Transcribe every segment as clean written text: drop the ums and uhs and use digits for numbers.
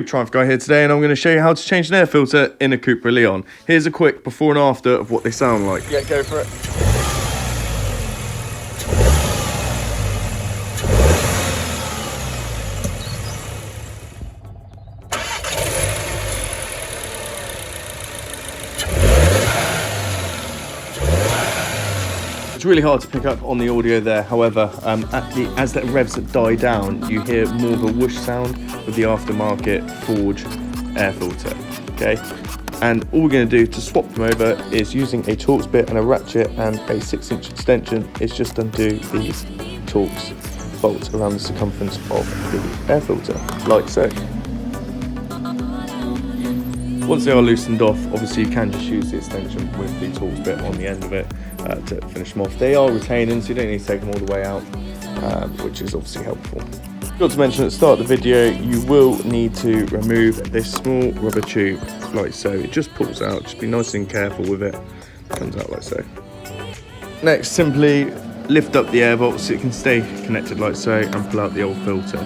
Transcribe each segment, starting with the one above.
Triumph Guy here today, and I'm going to show you how to change an air filter in a Cupra Leon. Here's a quick before and after of what they sound like. Yeah, go for it. It's really hard to pick up on the audio there, however, as that revs die down, you hear more of a whoosh sound with the aftermarket forged air filter, okay? And all we're going to do to swap them over is using a Torx bit and a ratchet and a 6-inch extension is just undo these Torx bolts around the circumference of the air filter, like so. Once they are loosened off, obviously you can just use the extension with the Torx bit on the end of it to finish them off. They are retaining, so you don't need to take them all the way out, which is obviously helpful. Forgot to mention at the start of the video, you will need to remove this small rubber tube like so. It just pulls out, just be nice and careful with it. It comes out like so. Next, simply lift up the air bolt so it can stay connected like so and pull out the old filter.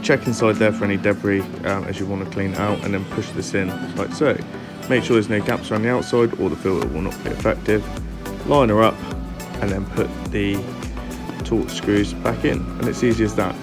Check inside there for any debris as you want to clean it out, and then push this in like so. Make sure there's no gaps around the outside or the filter will not be effective. Line her up and then put the Torx screws back in, and it's easy as that.